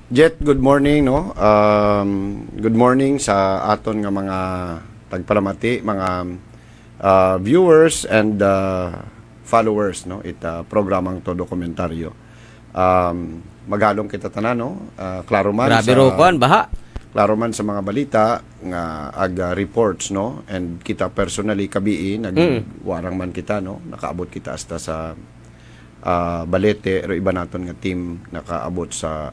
Jet, good morning, no? Good morning sa aton nga mga tagpalamati, mga viewers and followers, no? Ita programang to dokumentaryo. Maghalong kita tanan, no? Klaro man Grabe ro kuan baha. Klaro man sa mga balita nga aga reports, no? And kita personally kabii nagwarang man kita, no? Nakaabot kita hasta sa Balete, pero iba naton nga team nakaabot sa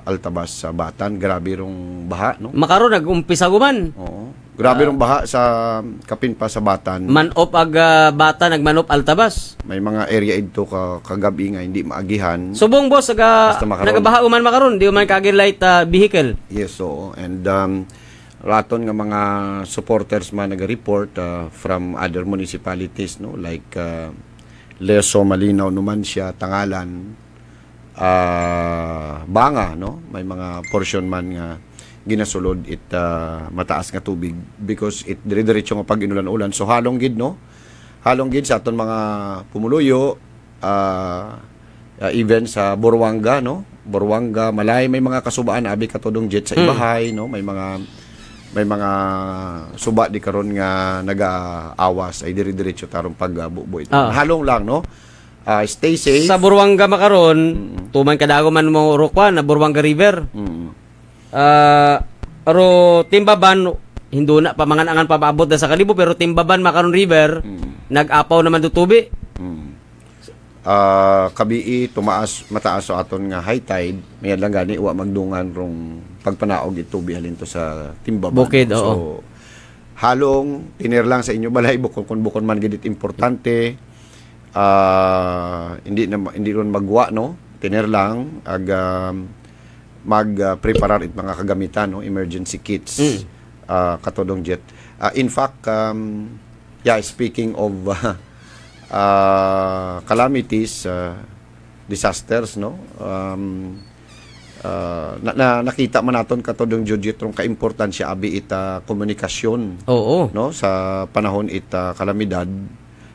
Altabas sa Batan. Grabe rong baha, no? Makaron nag-umpisa guman. Oo. Grabe rong baha sa Kapinpa sa Batan. Manop bata nagmanop Altabas. May mga area ito kagabi nga hindi maagihan. Subong boss nagabaha uman makaron, di man kagir light vehicle. Yes, so and raton nga mga supporters man naga-report from other municipalities, no, like Leso, Malinaw, Numancia, Tangalan, Banga, no? May mga portion man nga ginasulod mataas nga tubig because it dire-diretso nga pag inulan-ulan. So halong gid, no? Halong gid sa aton mga pumuluyo, even sa Buruanga, no? Buruanga, Malay, may mga kasubaan abi katudong Jet sa Ibahay, no? May mga suba di karon nga naga-awas ay diri-diretso tarong pagbubuit. Halong lang, no? Stay safe. Sa Buruanga makaron, tuman kadago man mo rokwan na Buruanga River. Aro Timbaban hindo na pamangan-angan papaabot na sa Kalibo, pero Timbaban makaron river nag-apaw naman tutubi. Kabii mataas so aton nga high tide, may lang gani wa magdungan rong pagpanaog ito bihalin to sa Timbaban. Bukid, so oo. halong tinir lang sa inyo balay bukon man gid importante. Hindi ron magwa, no? Tinir lang mag-preparar it mga kagamitan, no? Emergency kits. Katodong Jet. In fact, speaking of calamities, disasters, no? Nakita man naton katodong Judith rong kaimportansya abi ita komunikasyon. Oo. No, sa panahon ita kalamidad,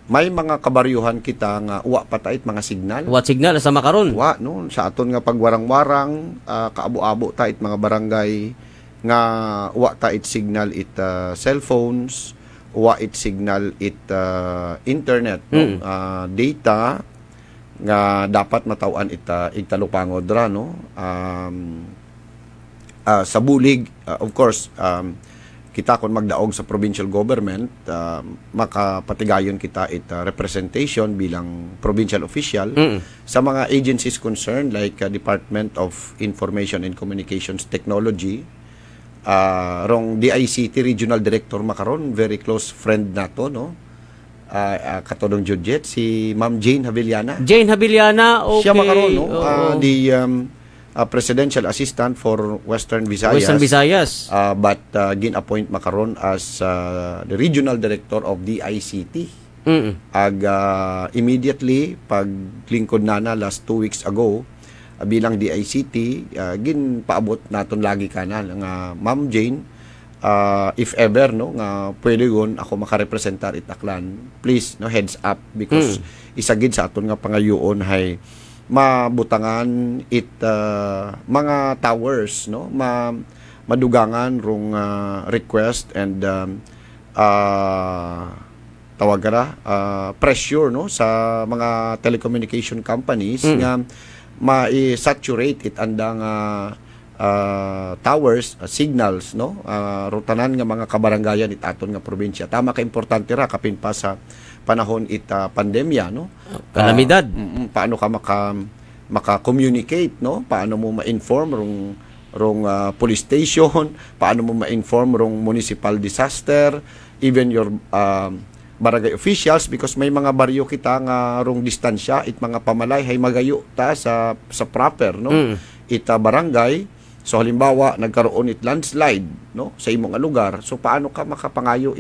may mga kabaryuhan kita nga uwa patait mga signal. What signal sa makaron? Uwa, no, sa aton nga pagwarang-warang kaabo-abo tait mga barangay nga uwa tait signal cellphones, uwa it signal internet, no? Data nga dapat matawan igtalupangod ra, no? Sa bulig, of course, kita kon magdaog sa provincial government, makapatigayon kita representation bilang provincial official sa mga agencies concerned like Department of Information and Communications Technology, rong DICT Regional Director makaron, very close friend nato, no? Katodong Judget, si Ma'am Jane Havillana. Jane Havillana, okay. Siya makaroon, no? The Presidential Assistant for Western Visayas. Western Visayas. But gin-appoint makaroon as the Regional Director of the ICT. Immediately, paglingkod na last 2 weeks ago, bilang DICT, gin-paabot naton lagi ka na nga Ma'am Jane, if ever, no, nga pwede yun ako makarepresentar itaklan, please, no, heads up because isagid sa aton nga pangayoon hay mabutangan mga towers, no, madugangan rong request and tawagara pressure, no, sa mga telecommunication companies nga ma-saturate andang towers, signals, no, rutanan nga mga kabarangayan aton nga probinsya. Tama ka importante ra kapin pa sa panahon pandemya, no? Kalamidad. Paano ka maka-communicate, no? Paano mo ma-inform rong police station, paano mo ma-inform rong municipal disaster, even your barangay officials, because may mga baryo kita nga rong distansya mga pamalay hay magayo ta sa proper, no? Ita barangay. So halimbawa nagkaroon landslide, no, sa imong lugar. So paano ka makapangayo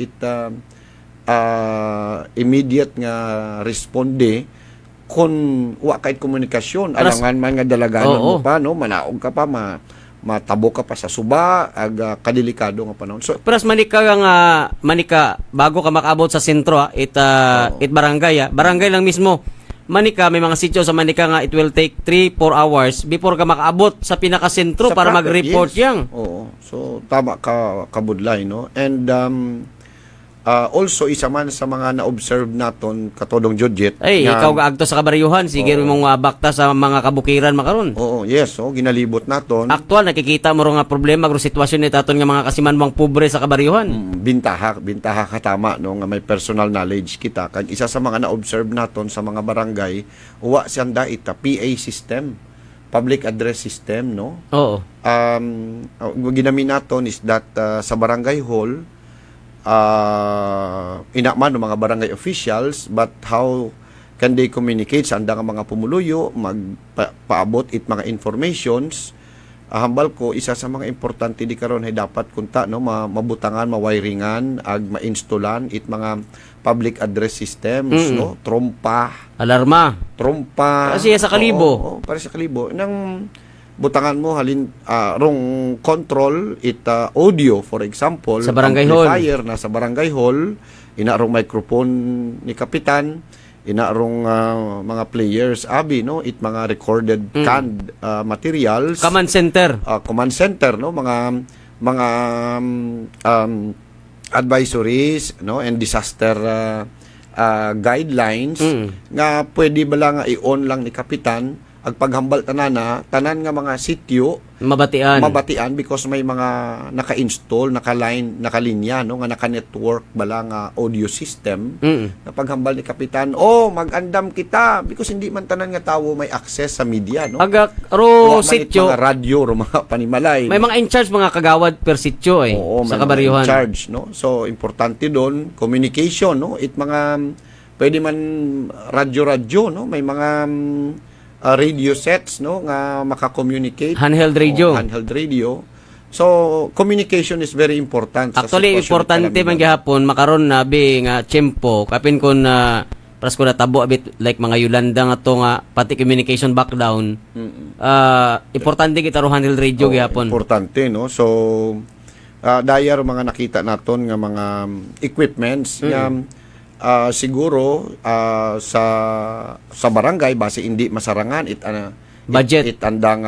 immediate nga responde kung wa kay komunikasyon alangan man nga dalaganon mo pa, no, manaog ka pa, matabo ka pa sa suba, kadelikado nga panahon. So Pras manika bago ka makaabot sa sentro it barangay barangay lang mismo Manika, may mga sitio sa Manika nga it will take 3-4 hours before ka makaabot sa pinakasentro para mag-report yes. yang. Oo. So, tama ka, kabudlay, no? And, also, isa man sa mga na-observe naton katodong Judget. Ay, ikaw gaagto sa kabaryuhan, sige mong bakta sa mga kabukiran makaron. Oo, yes. So, ginalibot naton. Aktual, nakikita mo nga problema, kung sitwasyon ni taton nga mga kasimanwang pobre sa kabaryuhan. Bintaha ka tama, no? Nga may personal knowledge kita. Kag isa sa mga na-observe naton sa mga barangay, uwa siyanda ita, PA system. Public address system, no? Oo. Ginamit naton is that sa barangay hall, inaman ng mga barangay officials, but how can they communicate sa andang mga pumuluyo, magpaabot it mga informations. Hambal ko, isa sa mga importante di karon ay dapat kunta, no, mabutangan, mawiringan, ag mainstallan it mga public address systems, no, trompa, alarma, kasi sa kalibo. Para sa kalibo nang butangan mo halin rong control it audio, for example, sa barangay amplifier hall. na sa barangay hall, ina rong microphone ni kapitan, ina rong mga players abi, no, it mga recorded canned materials, command center, no, mga advisories, no, and disaster guidelines nga pwede ba lang i-on lang ni kapitan ag paghambal tanan nga mga sitio mabatian because may mga naka-install, nakalinya, no, nga naka-network bala nga audio system na paghambal ni kapitan, mag-andam kita because hindi man tanan nga tawo may access sa media, no, sitio, mga radyo ro mga panimalay, may mga in charge, mga kagawad per sitio sa kabaryuhan, in charge, no. So importante doon communication, no, it mga pwede man radyo, no, may mga radio sets, no, nga maka-communicate, handheld radio. So communication is very important. Actually importante man gihapon makaron na nga tiyempo kapin kon paras ko natabo a bit like mga Yolanda nga to nga pati communication backdown. Importante kita ro handheld radio gihapon. Importante, no. So dayar mga nakita naton nga mga equipments nga siguro sa barangay base hindi masarangan budget it andang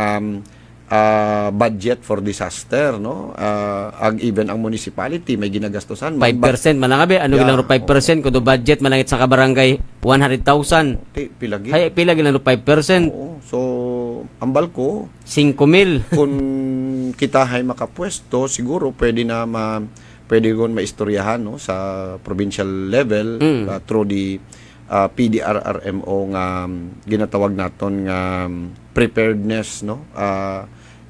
budget for disaster, no, ag even ang municipality may ginagastusan 5% man lang abi gilang 5% kuno budget malangit sa kabarangay 100,000 pilagi hay pila gilang 5%. So ambal ko 5,000 kung kita hay makapwesto siguro pwede gon maistoryahan, no, sa provincial level through the PDRRMO nga ginatawag naton nga preparedness, no,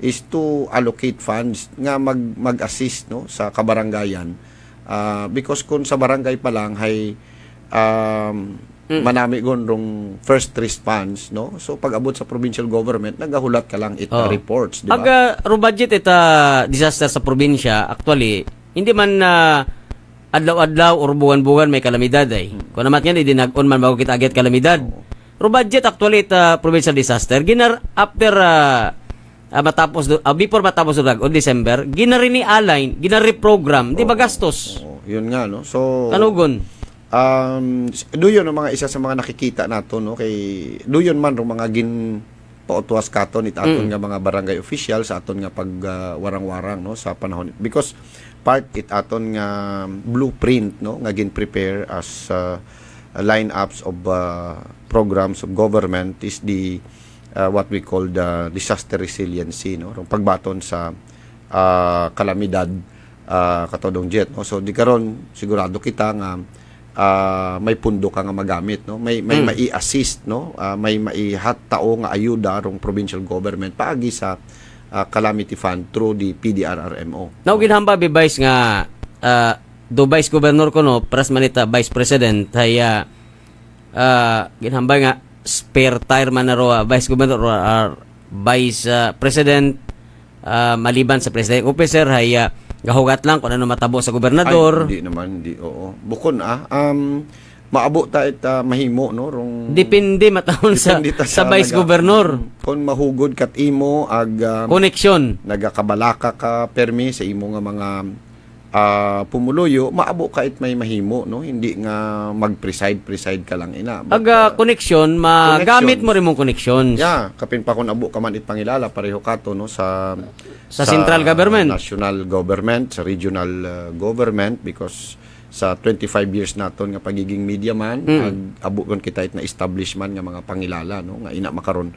is to allocate funds nga mag-assist, no, sa kabarangayan, because kung sa barangay pa lang hay manami gon rong first response, no, so pag abot sa provincial government nagahulat ka lang reports, di ba? Ro budget disaster sa probinsya actually hindi man adlaw-adlaw or buwan-buwan may kalamidad kung naman yan dinag-on man bago kita agad kalamidad. Ro budget actually provincial disaster after before matapos on December ginarini align, ginare-program, di ba gastos? Yun nga, no. So kanugon duyon ang mga isa sa mga nakikita nato, no, kay duyon man rong mga pautuas katon aton nga mga barangay official sa aton nga pag warang-warang, no, sa panahon because part aton nga blueprint, no, nga gin-prepare as lineups of programs of government is the what we call the disaster resiliency, no, pagbaton sa kalamidad katodong jet, no. So di karon sigurado kita nga may pundo ka nga magamit, no, may mai-assist, no, may maihatao nga ayuda rong provincial government paagi sa calamity fund through the PDRRMO. Now ginhamba vice nga do vice governor ko, no, pras manita vice president hay ginhamba nga spare tire man ro vice governor or vice president maliban sa president officer hay gahugat lang kung ano matabo sa gobernador. Hindi naman, oo. Bukon maabot ta mahimo, no, rong depende matahon sa vice governor. Kung mahugod kat imo ag connection nagakabalaka ka permi sa imo nga mga pumuluyo, maabo kahit may mahimo, no? Hindi nga mag-preside ka lang ina. Connection, magamit mo rin mong connections. Yeah, kapin pa kung abo ka man pangilala, pareho ka to, no? Sa central government, national government, sa regional government, because sa 25 years naton nga pagiging media man, abo kon kita na establishment nga mga pangilala, no? Nga ina makaron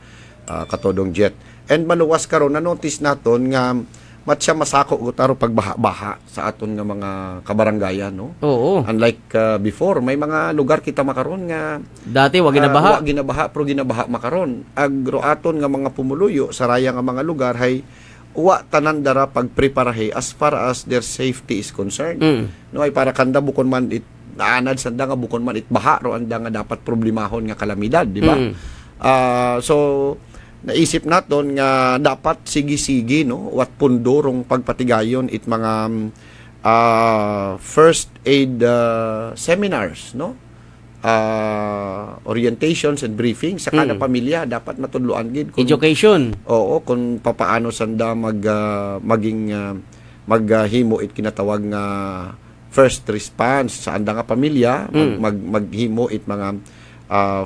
katodong jet. And maluwas karon na notice naton nga matya masako utaro pagbaha-baha sa aton nga mga kabaranggayan, no? Oo. Unlike before, may mga lugar kita makaron nga dati wa ginabaha. Wa ginabaha pero ginabaha makaron. Agro aton nga mga pumuluyo sa raya nga mga lugar hay wa tanan dara pagpreparahe as far as their safety is concerned. No, ay para kanda bukon man naanad sanda nga bukon man baha ro anda nga dapat problemahon nga kalamidad, di ba? So naisip naton nga dapat sige-sige, no, wat pundorong pagpatigayon it mga first aid seminars, no, orientations and briefings sa kada pamilya dapat matudloan gid education. Oo, kung papaano sanda maging maghimo it kinatawag nga first response sa anda nga pamilya, maghimo it mga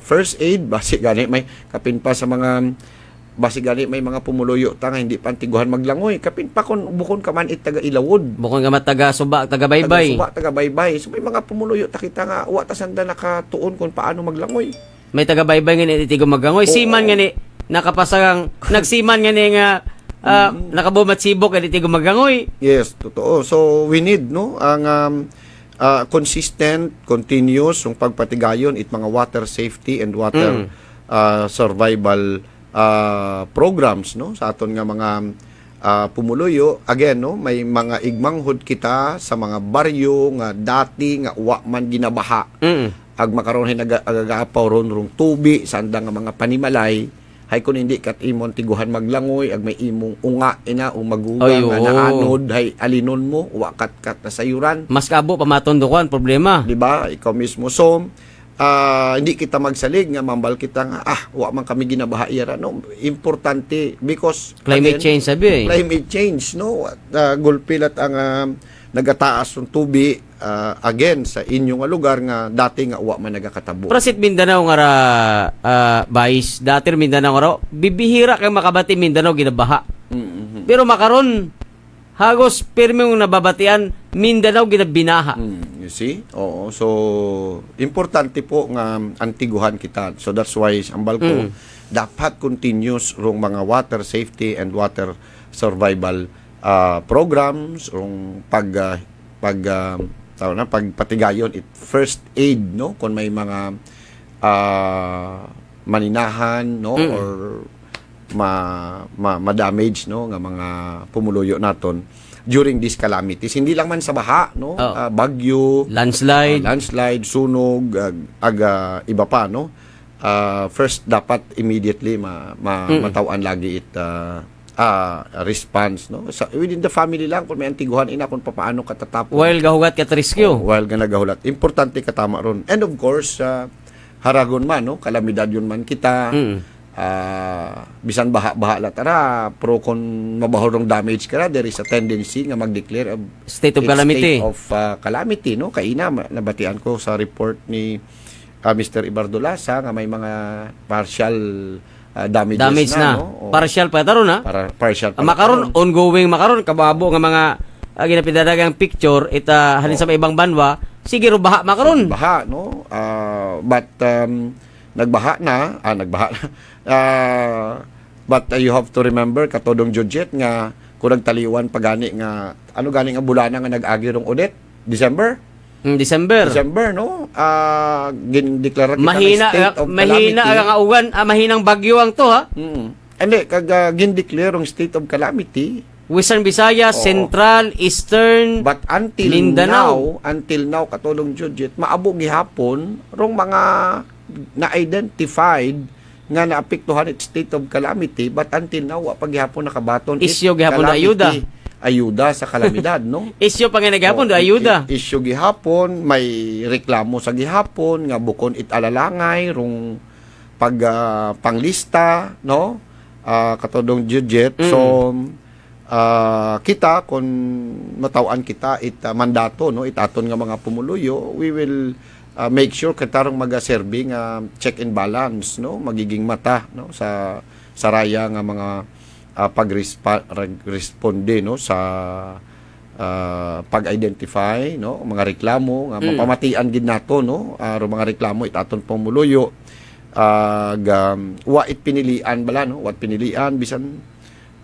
first aid basi gani may kapin pa sa mga basi gani may mga pumuluyo ta nga hindi pantiguhan maglangoy kapin pa kon bukon ka man it taga Ilawod, bukon ka man taga Suba, taga Baybay, taga Baybay, so may mga pumuluyo ta kita nga wa ta sanda nakatuon kon paano maglangoy. May taga Baybay nga itigo maglangoy, siman nga ni nakapasagang nagsiman nga ni nga nakabumat sibok nga itigo maglangoy. Yes, totoo. So we need, no, ang consistent, continuous yung pagpatigayon it mga water safety and water survival programs, no, sa aton nga mga pumuluyo. Again, no, may mga igmanghod kita sa mga baryo nga dati nga wa man ginabaha, ag makaron nagagapaw ron rong tubi sa anda nga mga panimalay, hay kun hindi kat imon tiguhan maglangoy ag may imong unga ina o maguga nga naanod hay alinon mo wa kat na sayuran, mas kabo pamatondokan problema, di ba, ikaw mismo. So hindi kita magsalig nga mambal kita nga wa man kami ginabaha ira, no, importante because climate change sabi climate change, no, gulpilat ang nagataas ng tubi again sa inyong lugar nga dati nga wa man nagakatabo. Prasit Mindanao nga ra Vice, dati Mindanao nga ra bibihira kay makabati Mindanao ginabaha. Pero makaron hagos pirmi yung nababatian Mindanao ginabinaha. You see? Oo. So importante po nga antiguhan kita. So that's why ambal ko dapat continuous rong mga water safety and water survival programs, rong pagpatigayon it first aid, no, kung may mga maninahan, no, or ma-damage, no, nga mga pumuluyo naton during these calamities. Hindi lang man sa baha, no, bagyo, landslide, sunog, iba pa, no. First dapat immediately matawan lagi it response, no, within the family lang kung may antiguhan ina kung paano katatapon while gahugat kat rescue, while nagahulat importante katama ron. And of course haragon man, no, kalamidad yun man kita, bisan baha la tara pro kon mabahorong damage kara, there is a tendency nga mag-declare state of calamity, no. Kaina nabatian ko sa report ni Mr. Ibardolasa nga may mga partial damage na, no? Partial pa taro na. Partial pa. Makaron ongoing makaron kababo nga mga ginapidadagang picture halin sa ibang banwa, sige ro baha makaron. Baha, no. But nagbaha na. But you have to remember katodong Judget nga kung nagtaliwan pagani nga ano gani nga bulana nga nag-agi rong Odette, December, no? Gindeklara kita mahina, state of mahina ang ugan, mahinang bagyo ang to, ha? Hindi, gindeklara ang state of calamity. Western Visayas, Central, Eastern, but until Mindanao. Until now, katulong Judget, maabo gihapon rong mga na-identified nga naapektuhan it state of calamity, but until now, wa pa gihapon nakabaton isyo gihapon na ayuda sa kalamidad, no? Isyo pa nga gihapon do ayuda. Isyo gihapon, may reklamo sa gihapon nga bukon it alalangay rong panglista, no? Katodong Judget. So kita kung matawan kita mandato no itaton nga mga pumuluyo, we will make sure katarong magaserbi nga check and balance no magiging mata no sa raya nga mga pagresponde no sa pag-identify no mga reklamo nga mapamatian gid nato no mga reklamo itaton pumuluyo wa it pinilian bala no wat pinilian bisan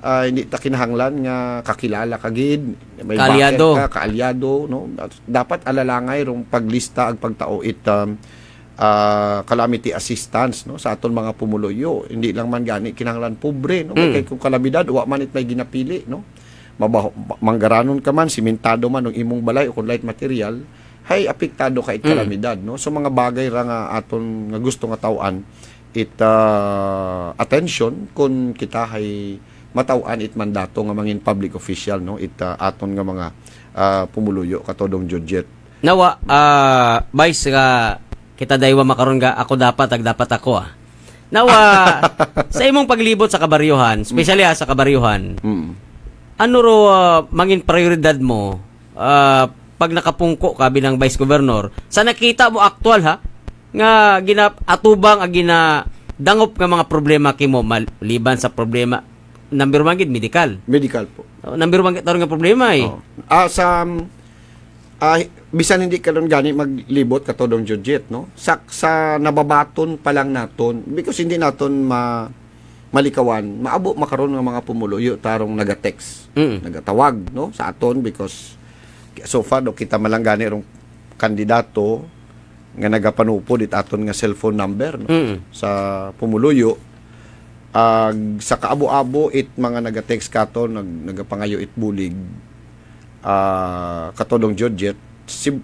hindi ta kinahanglan nga kakilala kagid may kaalyado kaalyado no dapat alalangay rong paglista ag pagtao calamity assistance no sa aton mga pumuluyo hindi lang man gani kinahanglan pobre no kay kung kalamidad wa man it may ginapili no manggaranon ka man simentado man ng imong balay o kung light material hay apektado ka it kalamidad no so mga bagay ra nga aton nga gusto nga tawan attention kung kita hay matawan it mandato nga mangin public official no aton nga mga pumuluyo katodong Judget nawa vice nga kita daywa makaron nga ako dapat ako nawa sa imong paglibot sa kabaryuhan especially sa kabaryuhan ano ro mangin prioridad mo pag nakapungko ka bilang vice governor sa nakita mo aktual ha nga atubang ang ginadangop nga mga problema kimo maliban sa problema number 1 gid medical po number 1 gid nga problema bisan hindi ka nun gani maglibot katodong Judget no sa nababaton pa lang naton because hindi naton malikawan maabo makaron nga mga pumuluyo tarong nagatext nagatawag no sa aton because so far do kita malanggani rong kandidato nga nagapanupod it aton nga cellphone number no sa pumuluyo sa kaabo-abo it mga nagatext katon nagapangayo it bulig katodong Judget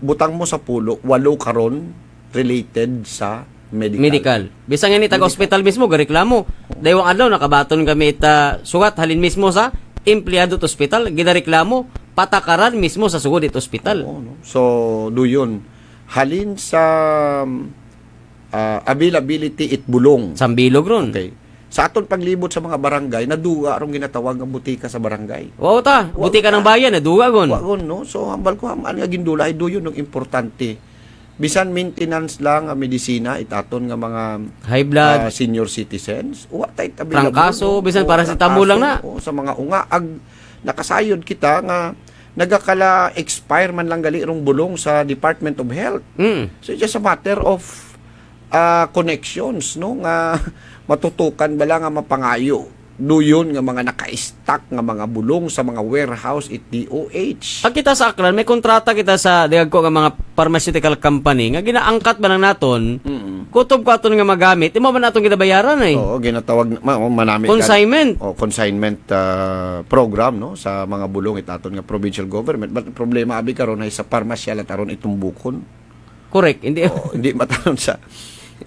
butang mo sa pulo 8 karon related sa medical. Bisan nga ni taga-hospital mismo gareklamo. Daywang adlaw nakabaton kami sugat halin mismo sa empleyado to hospital ginareklamo patakaran mismo sa sugod it hospital. No? So duyon halin sa availability it bulong. Sambilog ron. Okay. Sa aton paglibot sa mga barangay, naduga arong ginatawag nga butika sa barangay. Wow ta, butika ng bayan, naduga gon. Wagon, no? So, hambal ko, ano nga gindulay, doon yung importante. Bisan maintenance lang, medisina, itaton nga mga high blood, senior citizens. What type trangkaso, bisan para sa tamo lang na. Sa mga unga, nakasayod kita nga, nagakala expire man lang gali rong bulong sa Department of Health. So, it's just a matter of connections, no? Nga, matutukan bala nga mapangayo duyon nga mga naka-stack nga mga bulong sa mga warehouse it DOH. Kita sa Aklan may kontrata kita sa diag ko nga mga pharmaceutical company nga ginaangkat ba lang naton kutob ko aton nga magamit imo man naton ginabayaran Oo, ginatawag manami consignment. Consignment program no sa mga bulong itaton nga provincial government but problema abi karon ay sa parmasya lataron itumbukon. Correct, hindi matanon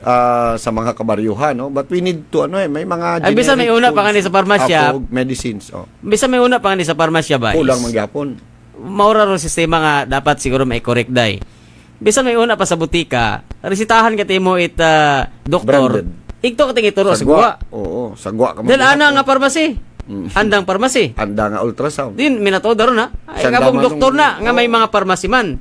sa mga kabaryuhan no but we need to may mga generic bisan may una pa kanhi sa parmasya medicines bisan may una pa kanhi sa parmasya ba kulang mangyapon maura ro sistema nga dapat siguro may correct day bisan may una pa sa butika resitahan ka mo doktor igto ka ituro sa gwa sagwa ka man ana nga parmasi andang parmasi anda nga ultrasound din minato daron na ay kabog doktor na nga may mga parmasi man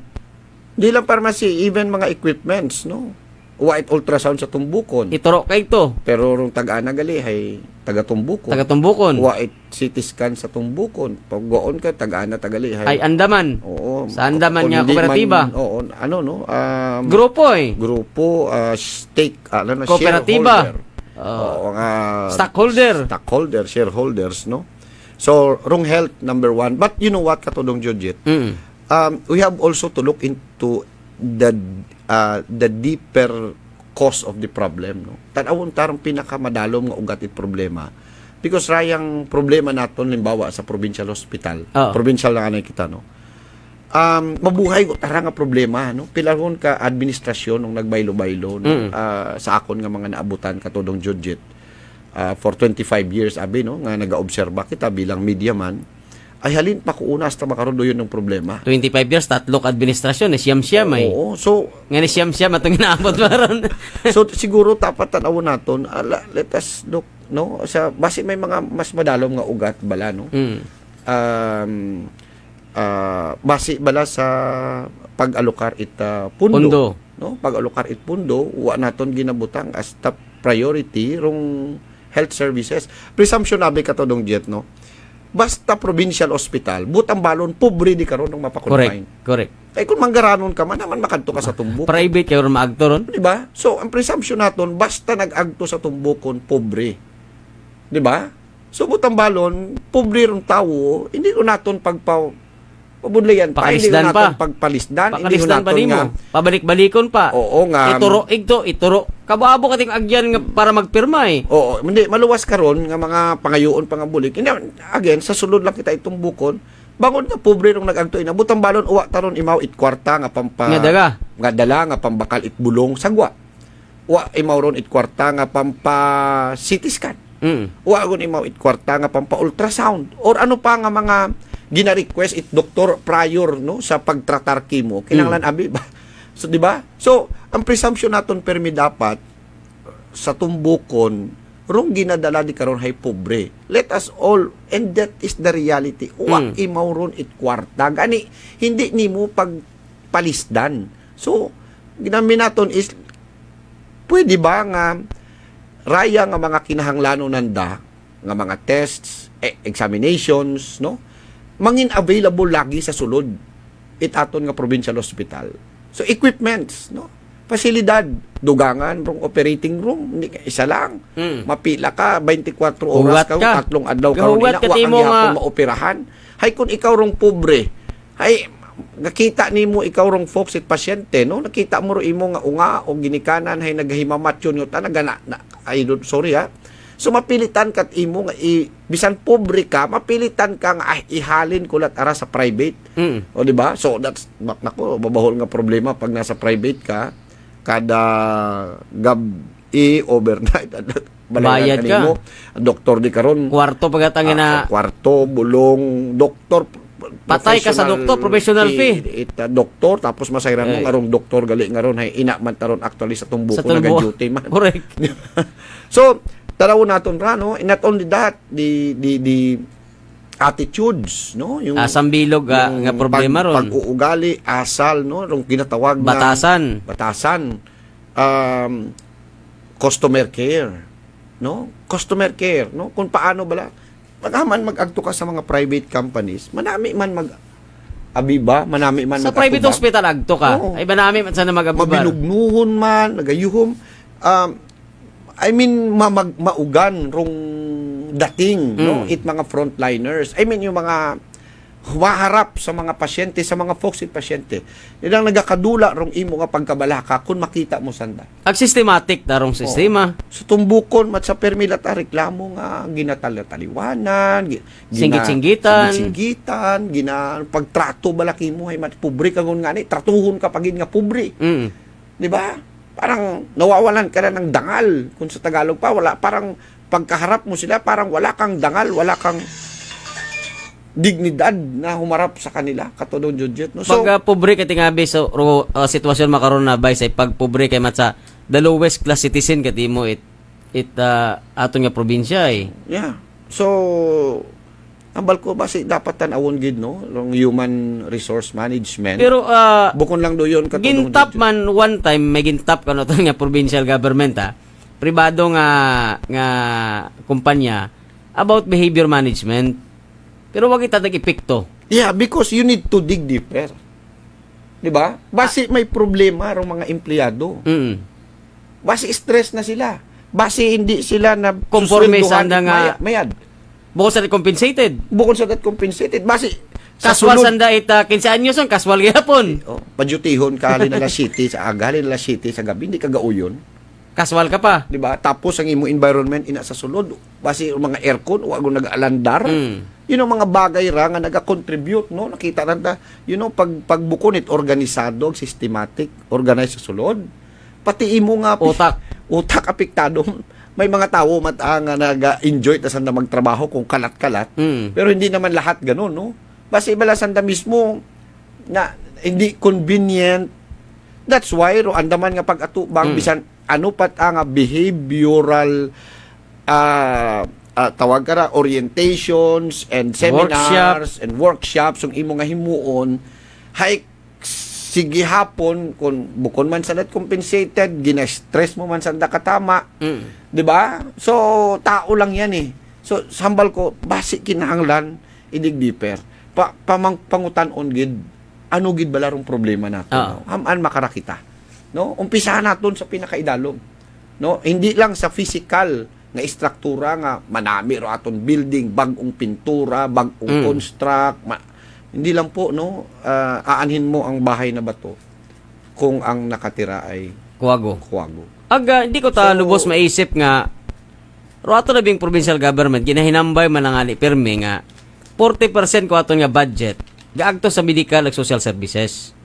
di lang parmasi even mga equipments no white ultrasound sa tumbukon. Ituro kay to. Pero rong tag-ana gali hay taga-tumbukon. Taga-tumbukon. White CT scan sa tumbukon. Pag goon ka tag-ana tagali hay. Ay Andaman. Oo. Sa Andaman nga kooperatiba. Oo, ano no? Grupo Grupo stake kooperatiba. Stockholder, shareholders no. So rong health number 1. But you know what katudong Judget? We have also to look into the deeper cause of the problem no tanawon tarong pinakamadalom nga ugat it problema because rayang problema naton limbawa sa provincial hospital provincial lang anay kita no mabuhay ko tara nga problema no pilaron ka administrasyon nung nagbaylo-baylo no? Sa akon nga mga naabutan katudong Judget for 25 years abi no nga nagaobserba kita bilang media man ay halin pa ko una hasta makaroon doon ng problema. 25 years, tatlong administrasyon, siyam-siyam ay. Oo, so... Nga siyam-siyam itong inaabot maron. So, siguro tapat tanawon naton, let us look, no? Basi may mga mas madalom nga ugat bala, no? base bala sa pag-alokar it pundo. No? Pag-alokar it pundo, wa naton ginabutang as top priority rong health services. Presumption nabi ka to dong jet, no? Basta provincial hospital, butang balon, pobre di karon ng mapakonfine. Correct. Ay kung manggaranon ka man, naman makadto ka sa tumbok. Private kayo ron maagto ron. Di ba? So, ang presumption naton, basta nag-agto sa tumbokon, pobre. Di ba? So, butang balon, pobre rong tawo, hindi ko naton pabudlayan pa, hindi ko naton pagpalisdan, hindi ko naton nga pabalik-balikon pa. Oo nga. Ituro. Kababo kating agyan nga para magpirma eh. Oo, hindi maluwas karon nga mga pangayoon pangabulik. Hindi again sa sulod lang kita itong bukon. Bangon nga pobre nung nag-agto ina butang balon uwa taron imaw it kwarta nga pampa nga dala nga pambakal it bulong sagwa. Uwa imaw ron it kwarta nga pampa CT scan. Uwa gon imaw it kwarta nga pampa ultrasound or ano pa nga mga gina-request it doktor prior no sa pagtratar kimo kinahanglan abi ba. So di ba? So ang presumption naton permi dapat sa tumbukon rong ginadala di karon hay pobre. Let us all, and that is the reality. Wa imaw ron it kwarta gani hindi nimo pagpalisdan. So ginami naton is pwede ba nga raya nga mga kinahanglanon nanda nga mga tests, examinations, no? Mangin available lagi sa sulod itaton nga provincial hospital. So equipments, no? Pasilidad, dugangan, rong operating room, hindi ka isa lang. Mapila ka 24 oras ka, tatlong adlaw ka ron ina, wa kang gihapon maoperahan. Hay kun ikaw rong pobre, hay nakita nimo ikaw rong folks it pasyente, no? Nakita mo ro imo nga unga o ginikanan hay nagahimamat yun ta nagana ay sorry ha. So mapilitan kat imo nga bisan pobre ka, mapilitan ka nga ihalin kulat ara sa private. O di ba? So that's nako babahol nga problema pag nasa private ka kada overnight bayad ka. Doktor di karon kwarto pagatangin na kwarto bulong doktor patay ka sa doktor professional fee. Doktor tapos masayran mo ngarong doktor gali ngaron hay ina man taron actually sa tumbuko naga-duty man. Correct. So taraw naton ra no, not only that the attitudes no, yung asambilog nga problema ron, pag-uugali asal no, rong ginatawag batasan customer care no, kung paano bala magaman mag-agto ka sa mga private companies, manami man abiba, manami man sa private hospital agto ka, ay manami man sana mag-abiba, mabinugnuhon man nagayuhom I mean, maugan rong dating, no? It mga frontliners. I mean, yung mga humaharap sa mga pasyente, sa mga folks it pasyente. Yan ang nagakadula rong imo nga pagkabalaka kung makita mo sanda. Ag systematic na rong sistema. Sa tumbukon, mat sa permila ta reklamo nga, ginatal-taliwanan, singgit-singgitan, pagtrato balaki mo, ay pobre ka nga ni, tratuhon ka pagin nga pobre. Di ba? Parang nawawalan ka na ng dangal. Kung sa Tagalog pa, wala. Parang pagkaharap mo sila, parang wala kang dangal, wala kang dignidad na humarap sa kanila. Katulong Judget. No? So, pag pobre ka tingabi sa sitwasyon makaroon na bay, pag pobre kay matsa, the lowest class citizen kati mo aton nga probinsya eh. Yeah. So, ambal ko ba dapat tanawon gid no long human resource management, pero bukon lang do yon katulong gintap man one time may gintap kano to nga provincial government pribado nga kumpanya about behavior management, pero wag ita nag-epekto. Yeah, because you need to dig deeper, di ba? Basi may problema rong mga empleyado, basi stress na sila, basi hindi sila na conforme sa nga mayad. Bukod sa compensated. Basi kaswal sanda ita 15 anyos ang kaswal gyapon. Padyutihon ka halin na city sa aga, halin na city sa gabi, hindi ka gauyon. Kaswal ka pa, di ba? Tapos ang imo environment ina sa sulod, basi mga aircon wa go nag-alandar. Yun ang mga bagay ra nga naga-contribute no, nakita nanda, pagbukon it organisado, systematic, organized sa sulod. Pati imo nga utak apektado. May mga tao nga naga-enjoy ta sanda magtrabaho kung kalat-kalat. Pero hindi naman lahat ganoon, no? Basi bala sanda mismo na hindi convenient. That's why ro andaman nga pag-atubang bisan ano pat nga behavioral tawag ka ra, orientations and seminars and workshops yung imo nga himuon, hay sige hapon kung bukon man sa net compensated, gina-stress mo man sa nakatama, di ba? So tao lang yan eh. So sambal ko basi kinahanglan idig deeper. Pangutan-on gid ano gid balarong problema nato, no? Haman makarakita, no? Umpisahan naton sa pinakaidalom, no? Hindi lang sa physical nga istruktura nga manami ro aton building, bag-ong pintura, bag-ong construct, hindi lang po, no, aanhin mo ang bahay na bato kung ang nakatira ay kuwago. Hindi ko lubos maisip nga roato na bing provincial government ginahinambay manangali pirmi nga 40% ko aton nga budget gaagto sa medical ag social services.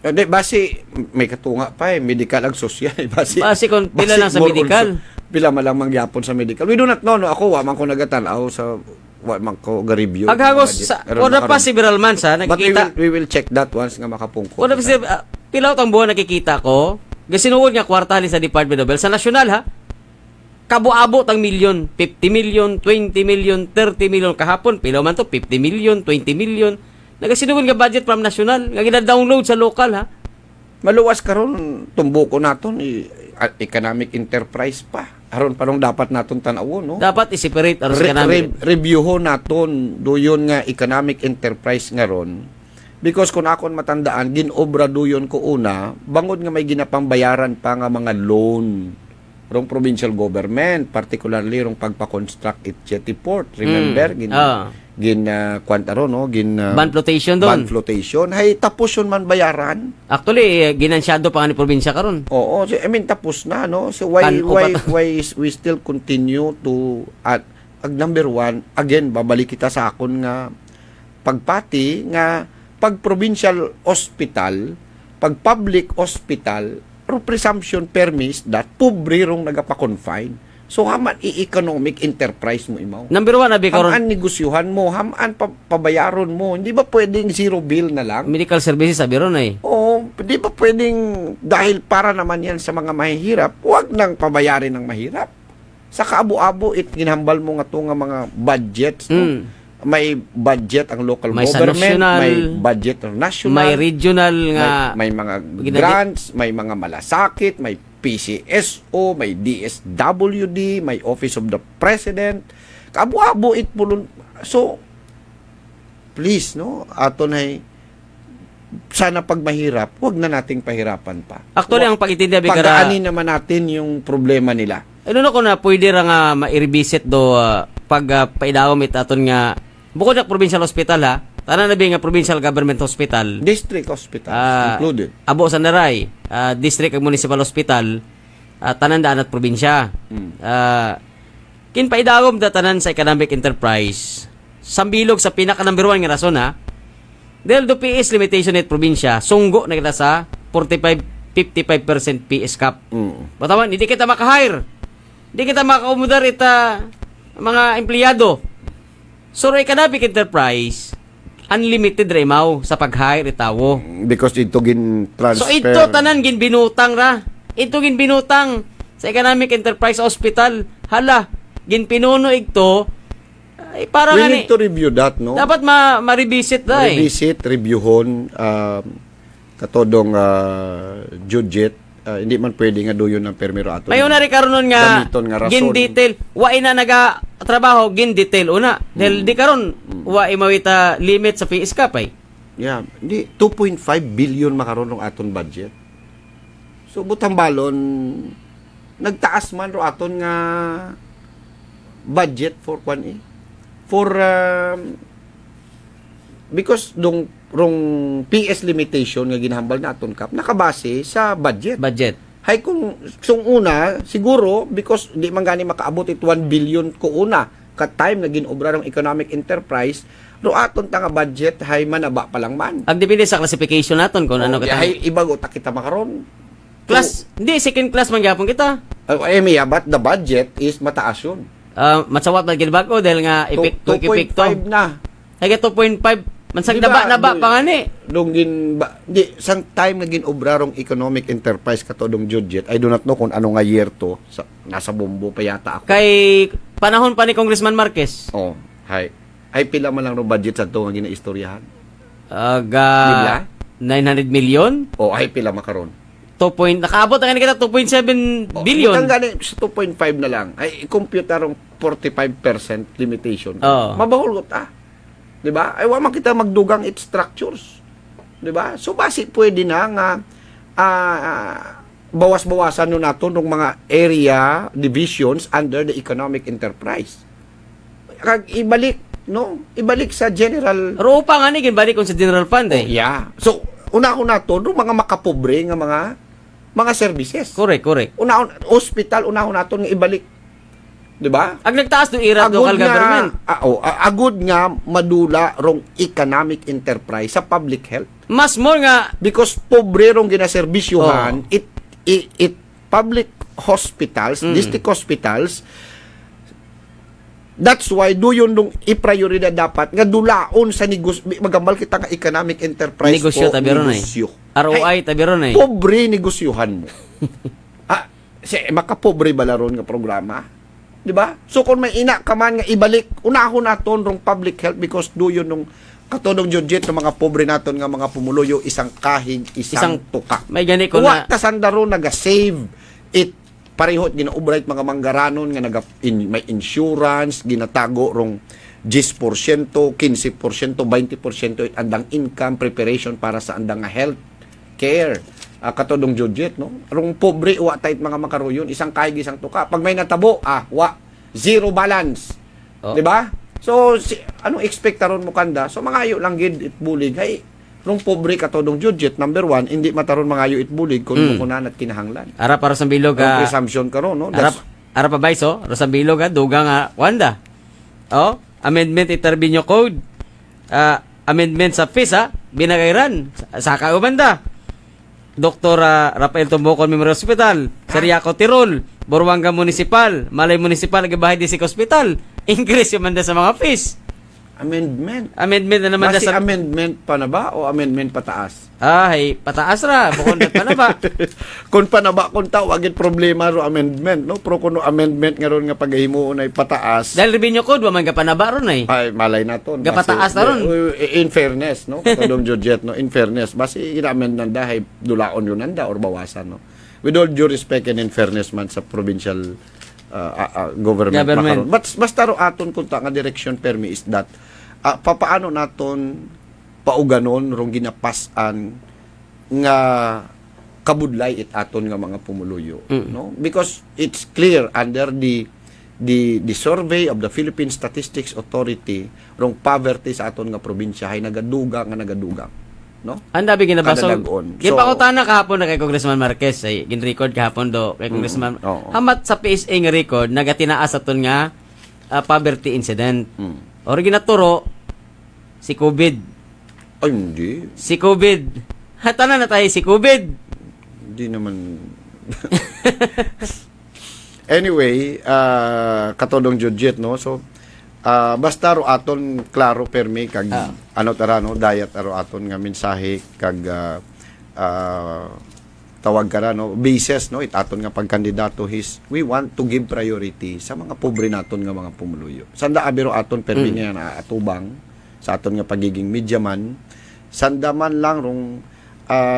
Basi may katunga pa medical ag social. Basi kung pila lang sa medical. Pila malang mangyapon sa medical. We do not know, no, ako wa man ko nagatanaw sa man ko ga-review. Aghagos sa wala pa several months nakikita. But we will check that once nga makapungko. Wala pa pilaw tang buwan nakikita ko. Gasinuod nga kwartali sa Department of Health sa nasyonal ha. Kabuabo tang milyon, 50 million, 20 million, 30 million kahapon. Pilaw man to 50 million, 20 million. Nagasinuod nga budget from nasyonal nga gina-download sa local ha. Maluwas karon tumbuko naton economic enterprise pa. Aron parang dapat naton tan-awon, no? Dapat i-separate aron sa economic. Reviewon naton doyon nga economic enterprise nga ron. Because kung akon matandaan, ginobra doyon ko una, bangod nga may ginapambayaran pa nga mga loan rong provincial government, particularly rong pagpa-construct it jetty port. Remember, band flotation doon. Band flotation. Hay, tapos yun man bayaran. Actually, ginansyado pa nga ni probinsya karon. Oo, so, I mean, tapos na, no? So, why we still continue to, at number one, again, babalik kita sa akon nga pagpati, nga pag provincial hospital, pag public hospital, presumption permis that pobre rong nagapa-confine. So, haman i-economic enterprise mo imaw. Number one, abi karon. Haman negosyuhan mo, haman pabayaron mo. Hindi ba pwedeng zero bill na lang? Medical services, abi ron eh. Oo, hindi ba pwedeng, dahil para naman yan sa mga mahihirap, huwag nang pabayarin ng mahirap. Sa kaabo-abo, ginhambal mo nga ito nga mga budgets. No? May budget ang local government, may budget ang national, may regional nga, may mga grants, may mga malasakit, may PCSO, may DSWD, may Office of the President. Kaabo-abo itpulon. So, please, no, aton ay sana pag mahirap, huwag na nating pahirapan pa. Actually, ang pag-itindi pagdaanin naman natin yung problema nila. Ano ko na pwede ra nga ma-revisit do pag paidawom aton nga bukod sa provincial hospital ha, tanan na nga provincial government hospital, district hospital included. Abo sa Naray, district ag municipal hospital, tanan daan at probinsya. Kin paidawom da tanan sa economic enterprise. Sambilog sa pinaka number 1 nga rason ha. Dahil do PS limitation at probinsya, sunggo na kita sa 55% PS cap. Batawan, hindi kita maka-hire. Hindi kita maka-umudar ita mga empleyado. So, economic enterprise, unlimited remaw sa pag-hire itawo. Because ito gin-transfer. So, ito tanan ginbinutang ra. Ito ginbinutang sa economic enterprise hospital. Hala, ginpinuno ito. Ay, para we need to review that, no? Dapat ma-revisit na eh. Revisit, reviewon, katodong judget. Hindi man pwede nga doyon ng permiro ato. Mayon na rin karon nga gin-detail. Wa ina naga-trabaho, gin-detail una. Dahil di karon wa imawita limit sa fees cap ay. Yeah, hindi 2.5 billion makaron ng aton budget. So butang balon nagtaas man ro aton nga budget for because rong PS limitation nga ginhambal naton kap nakabase sa budget. Hay kung una siguro because di man gani makaabot it 1 billion ko una kat time nga ginobra ng economic enterprise ro aton ta nga budget hay manaba pa lang man. Ang depende sa classification naton kung ano kita. Hay ibago ta kita makaron. Class, hindi second class man gyapon kita. But the budget is mataas yun. Matsawat man ginbago dahil nga epekto 2.5 na. Ay 2.5 mansang naba pa nga ni. di sang time naging obrarong economic enterprise katodong Judget. I do not know kung ano nga year to. Nasa bombo pa yata ako. Kay panahon pa ni Congressman Marquez. Oh, hay. Ay pila man lang ro budget sa to nga ginaistoryahan. Aga 900 million? Oh, ay pila makaron. Nakaabot ang kita 2.7 billion. Ang gani 2.5 na lang. Ay compute arong 45% limitation. Mabahol ko ta. 'Di ba? Ay wa man kita magdugang its structures. 'Di ba? So basi pwede na nga bawas-bawasan no nato ng mga area divisions under the economic enterprise. Kag ibalik sa general. Ro pa nga ni ginbalik kon sa general fund eh. Yeah. So una-una nato no mga makapobre nga mga services. Correct. Hospital una-una nato nga ibalik. 'Di ba? Ag nagtaas do ira local government. Agud nga madula rong economic enterprise sa public health. Mas more nga because pobre rong ginaserbisyohan, it public hospitals, district hospitals. That's why yun nung i-prioridad dapat nga dulaon sa magambal kita nga economic enterprise negosyo tabiron ay. ROI tabiron ay. Pobre negosyohan mo. Makapobre balaron nga programa. 'Di ba? So kung may ina ka man nga ibalik unahon naton rong public health because yun nung katodong Judget ng mga pobre naton nga mga pumuluyo isang kahig isang tuka. May gani ko na kasandaro naga-save it parehot ginaubright mga manggaranon nga may insurance ginatago rong 10%, 15%, 20% it andang income preparation para sa andang nga health care. Katodong Judget, no? Rong pobre, wa tayt mga makaroyon, isang kahig, isang tuka. Pag may natabo, zero balance. Di ba? So, anong expectaron mo kanda? So, mangayo lang gid itbulig. Hay, rong pobre katodong Judget, number 1, hindi mataron mangayo itbulig kung mukunan at kinahanglan. Ara para sa bilog, presumption karon, no? Ara pa bayso, sa bilog, dugang wanda. Amendment Itarbinyo Code. Amendment sa FISA, binagayran. Sa kaubanda. Dr. Rafael Tumbokon Memorial Hospital, Sariaco Tirol, Buruanga Municipal, Malay Municipal, Gabahay District Hospital. Increase yung manda sa mga fees. Amendment na naman sa amendment pa na ba o amendment pataas? Pataas ra, bukod pa na ba? Kung pa na ba kung tawagin problema ro amendment, no? Pero kung amendment nga ron nga paghimuon ay pataas. Dahil revenue code wa man ga panaba ron ay. Ay malay naton. Ga pataas na ron. In fairness, no? Katulong Judget, no? In fairness, basi ina-amend nanda hay dulaon yun nanda or bawasan, no? With all due respect and in fairness man sa provincial government. Basta ro aton kunta nga direction permi is that papaano naton pauganon rong ginapasan nga kabudlay it aton nga mga pumuluyo, no? Because it's clear under the survey of the Philippine Statistics Authority rong poverty sa aton nga probinsya ay nagadugang, no? Anda bigin na baso. Gipakutana kahapon na kay Congressman Marquez ay gin-record kahapon do kay Congressman. Hamat sa PSA nga record nagatinaas aton nga poverty incident. Or ginaturo si COVID. Ay hindi. Si COVID. Hatanan na tayo si COVID. Hindi naman. Anyway, katodong Judget, no? So basta ro aton klaro permi kag diet aro aton nga mensahe kag tawag ka no basis no itaton nga pagkandidato we want to give priority sa mga pobre naton nga mga pumuluyo. Sanda abiro aton permi nga na atubang sa aton nga pagiging media man sanda man lang rong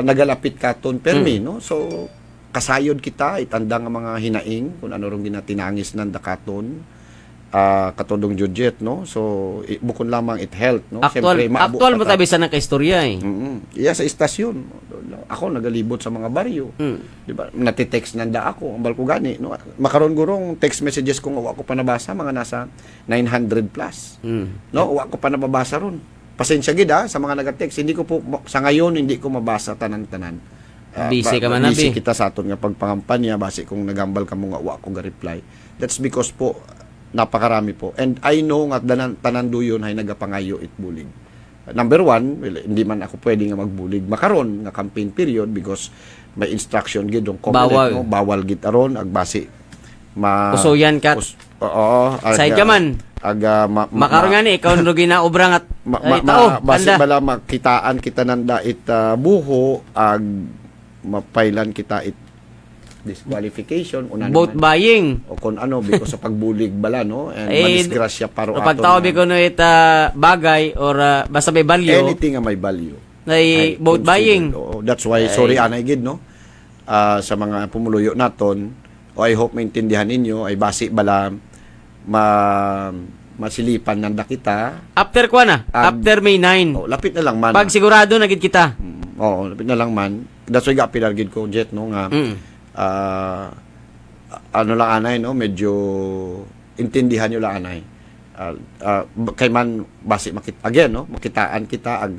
nagalapit katon permi no. So kasayod kita itanda nga mga hinaing kung ano rong ginatinangis nanda katon katodong Judget, no? So bukod lamang it health, no? Siyempre actual mo tabi sa nakaistorya eh. Iya sa istasyon. Ako nagalibot sa mga baryo. Di ba? Nati-text nanda ako, ambal ko gani, no? Makaron gurong text messages kung wa ko pa nabasa mga nasa 900 plus. No? Wa ko pa nababasa ron. Pasensya gid sa mga naga-text, hindi ko po sa ngayon hindi ko mabasa tanan-tanan. Busy ka man na busy kita sa aton nga pagpangampanya base kung nagambal ka mo nga wa ko ga reply. That's because po napakarami po. And I know nga tanan duyon ay nagapangayo itbulig. Number 1, hindi man ako pwede nga magbulig makaron nga campaign period because may instruction gid dong COMELEC, no? Bawal gid aron agbase usoyan kat. Oo. Say ka man. aga makaroon nga ni ikaw no ginaobrang at basi bala makitaan kita nanda it buho ag mapailan kita it disqualification una vote buying o kon ano because sa pagbulig bala no and madisgrasya paro aton pagtaobi ko no it bagay or basta may value anything nga may value ay vote buying that's why sorry anay gid no sa mga pumuluyo naton o I hope maintindihan ninyo ay basi bala masilipan nanda kita after kwa na after May 9 lapit na lang man pag sigurado na gid kita lapit na lang man that's why gapilar gid ko jet no nga ano lang anay no medyo intindihan nyo lang anay kay man basi again no makitaan kita ag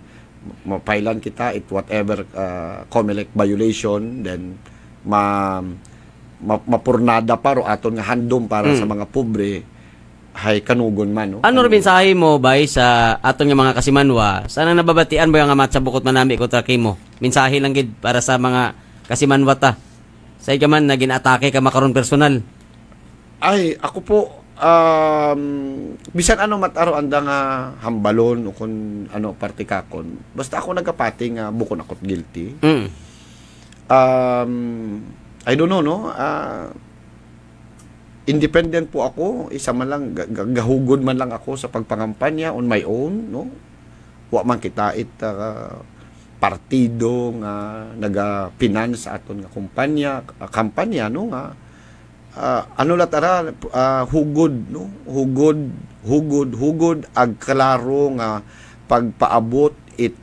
mapailan kita it whatever COMELEC violation then mapurnada paro aton nga handom para sa mga pobre hay kanugon man no ano rin mensahe mo bay sa aton nga mga kasimanwa sana nababatian ba nga matsa bukod manami kontra kimo mensahe lang gid para sa mga kasimanwa ta sa man na ginatake ka makaron personal ay ako po bisan ano mataro anda nga hambalon o kun ano partikakon basta ako nagkapati nga bukon akot guilty I don't know no independent po ako isa man lang gahugod man lang ako sa pagpangampanya on my own no wa man kita it partido nga naga-finance sa aton nga kampanya no nga ano latara hugod no hugod ag klaro nga pagpaabot it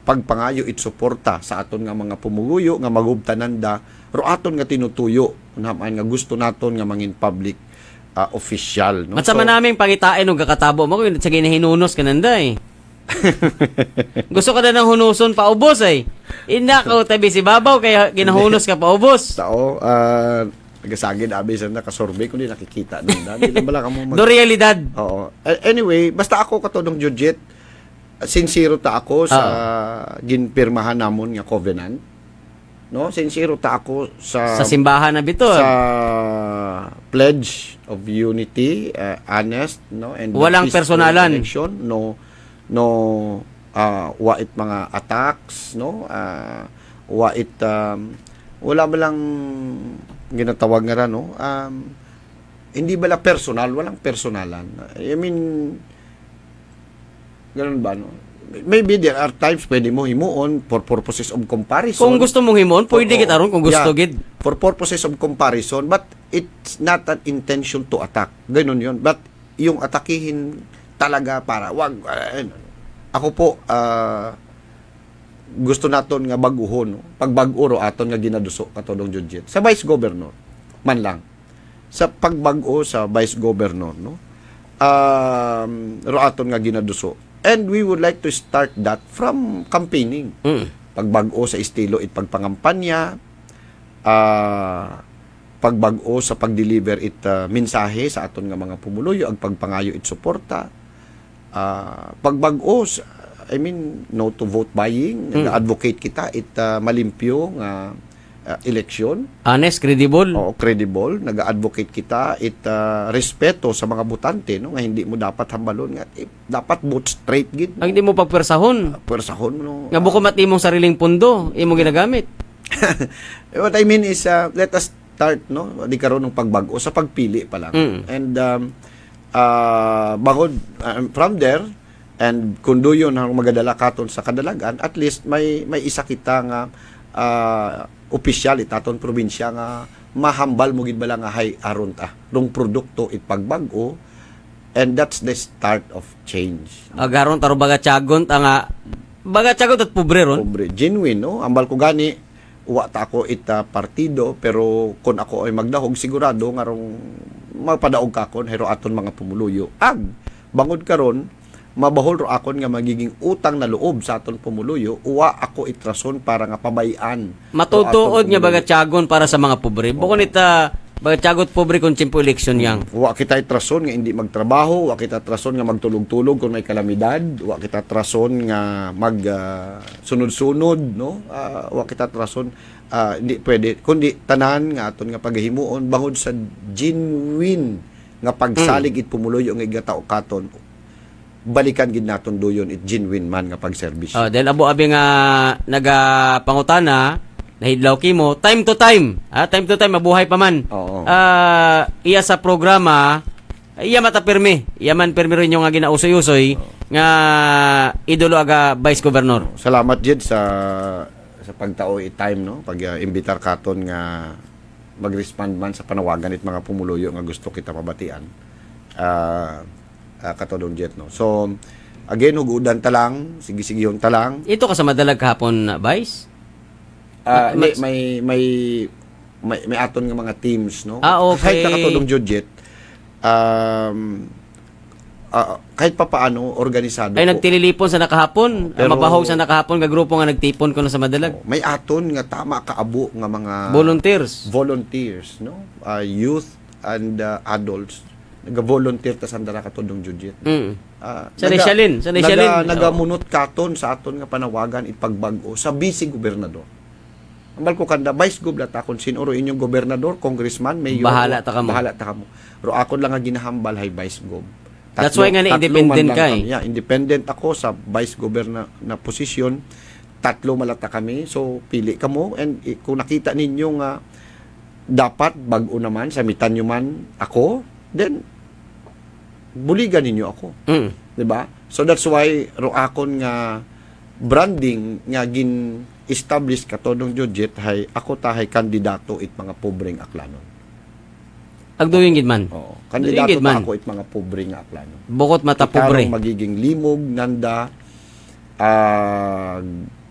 pagpangayo it suporta sa aton nga mga pumuluyo nga magubtananda ro aton nga tinutuyo nga gusto naton nga mangin public official no matsama naming pangitain og kakatabo mo kun sa ginahinunos kananda gusto ka na ng hunuson paubos inako tabi si babaw kaya ginahunos ka paubos tao nagasagid abi sa nakasurvey ko di nakikita nung dali bala ka mo do realidad anyway basta ako katudong Judget sincere ta ako sa ginpirmahan namon nga covenant no sincere ta ako sa simbahan na bito sa pledge of unity honest no and walang personalan election, no wait mga attacks no wait wala ba lang ginatawag nga no hindi bala personal walang personalan I mean ganun ba no maybe there are times pwede mo himuon for purposes of comparison kung gusto mong himuon pwede kita ron kung gusto gid for purposes of comparison but it's not an intention to attack ganun yun but yung atakihin talaga para wag ako po gusto naton nga baguhon no? Pag bag-uro aton nga ginaduso katulong Judget sa vice governor man lang sa pagbag-o sa vice governor no ro aton nga ginaduso and we would like to start that from campaigning pagbag-o sa estilo it pagpangampanya pagbag-o sa pagdeliver it mensahe sa aton nga mga pumuluyo ag pagpangayo it suporta pagbag-o I mean no to vote buying nag-advocate kita it malimpyo nga eleksyon honest credible credible nag-advocate kita it respeto sa mga botante no nga hindi mo dapat hambalon nga dapat vote straight gid ang hindi mo pagpersahon no nga buko mat imong sariling pundo imong ginagamit what I mean is let us start no di karon ng pagbag-o sa pagpili pa lang and bangod from there and kung doon ang magadala katon sa kadalagan at least may isa kita nga opisyal itaton probinsya nga mahambal mo gid bala nga hay aron ta rong produkto it pagbag-o and that's the start of change agaron taro bagatyagon ta nga bagatyagon at pobre ron pobre genuine no ambal ko gani wa ta ako ita partido pero kun ako ay magdahog sigurado nga rong magpadaog kakon hero aton mga pumuluyo ag bangod karon mabahol ro akon nga magiging utang na loob sa aton pumuluyo uwa ako itrason para nga pabayan matutuod nga bagatyagon para sa mga pobre bukod ita bagatyagot pobre kung tiyempo eleksyon yang uwa kita itrason nga hindi magtrabaho uwa kita trason nga magtulog-tulog kung may kalamidad uwa kita trason nga mag sunod-sunod no uwa kita trason hindi pwede kundi tanan nga aton nga paghimuon bangod sa genuine nga pagsalig it pumuloy yung igatao katon balikan gid naton doyon it genuine man nga pagserbisyo. Dahil abo-abi nga nagapangutana nahidlaw kimo time to time mabuhay pa man. Iya sa programa iya matapirmi. Iya man pirmi rin yung nga ginausoy-usoy nga idolo aga Vice Governor. Salamat jud sa pagtao time no pag imbitar katon nga mag-respond man sa panawagan it mga pumuluyo nga gusto kita mabatian. Katodong jet no. So again hugudan ta lang, sige-sigihon ta lang. Ito ka sa madalag kahapon Vice? May aton nga mga teams no. Okay. Kahit katodong jet kahit pa paano organisado ay nagtililipon sa nakahapon, mabahog sa nakahapon nga grupo nga nagtipon ko na sa madalag. May aton nga tama kaabo nga mga volunteers no, youth and adults nag-volunteer ta sandara katodong judget. Sa Neshalin nagamunot katon sa aton nga panawagan ipagbago sa vice gobernador. Ambal ko kanda vice gobernador takon sinuro inyong gobernador, congressman, mayor. Bahala ta kamo. Pero ako lang nga ginahambal hay vice gob. That's why nga independent ka eh. Yeah, independent ako sa vice governor na posisyon. 3 malata kami. So, pili ka mo. And kung nakita ninyo nga dapat bago naman, samitan nyo man ako, then buligan ninyo ako. Diba? So, that's why roakon nga branding nga gin-establish katodong judget hay ako tahay kandidato it mga pobreng aklanon. Agduwing gid man. Kandidato pa ako it mga pobre nga aklano. Bukod mata pobre. Magiging limog, nanda,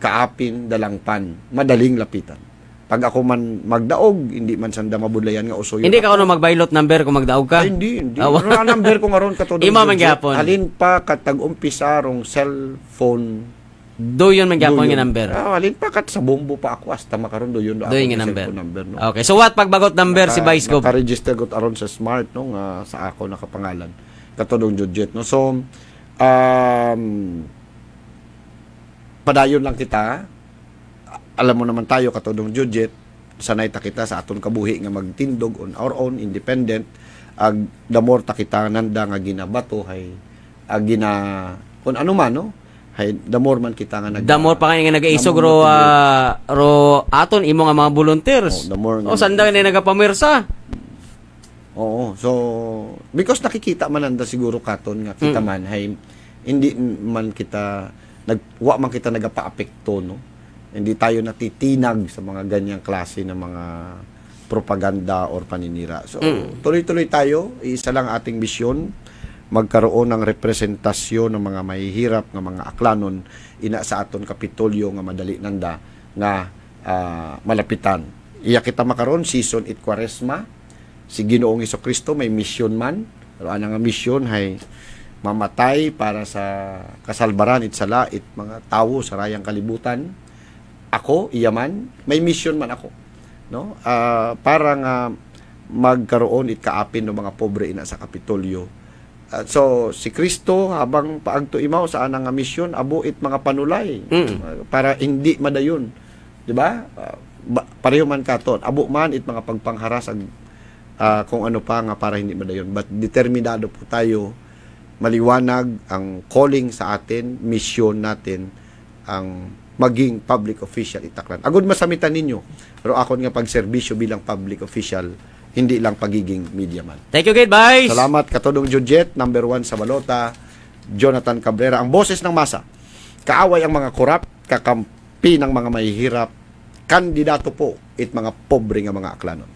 kaapin, dalangpan, madaling lapitan. Pag ako man magdaog, hindi man sanda mabudlayan nga usoy. Hindi ka magbailot number kung magdaog ka? Ay, hindi. Wala number ko nga ron katodong. Ima man gyapon. Alin pa katag umpisa rong cellphone. Do yun man gyapon nga number. Alin pa kat sa bombo pa ako hasta makaron do yun nga number no? Okay. So what pagbagot number si Vice Gov? Naka-register got aron sa smart no nga sa ako nakapangalan. Katodong judget no. So padayon lang kita. Alam mo naman tayo katodong judget sanay ta kita sa aton kabuhi nga magtindog on our own independent ag damor ta kita nanda nga ginabato hay gina kun ano man no. Hay damor man kita nga damor pa nga nag-isog ro aton imo nga mga volunteers. Sanda nga nagapamirsa. So because nakikita man nanda siguro katon nga kita man hay hindi man kita wa man kita nagapa-apekto no. Hindi tayo natitinag sa mga ganyang klase ng mga propaganda or paninira. So tuloy-tuloy tayo, isa lang ating misyon magkaroon ng representasyon ng mga mahihirap ng mga aklanon ina sa aton kapitolyo nga madali nanda nga malapitan. Iya kita makaron season it Quaresma. Si Ginoong Hesukristo may mission man. Pero ana nga mission hay mamatay para sa kasalbaran it sala it mga tawo sa rayang kalibutan. Ako iya man may mission man ako no para nga magkaroon it kaapin ng mga pobre ina sa kapitolyo. So si Kristo habang paagto imaw sa anang nga misyon abo it mga panulay para hindi madayon, di ba? Pareho man katon abo man it mga pagpangharas kung ano pa nga para hindi madayon, but determinado po tayo maliwanag ang calling sa atin, misyon natin ang maging public official itaklan. Agud masamitan ninyo pero akon nga pagserbisyo bilang public official hindi lang pagiging media man. Thank you, Kid Vice. Salamat katodong Judget, number 1 sa balota, Jonathan Cabrera, ang boses ng masa. Kaaway ang mga korap, kakampi ng mga mahihirap, kandidato po it mga pobre nga mga aklanon.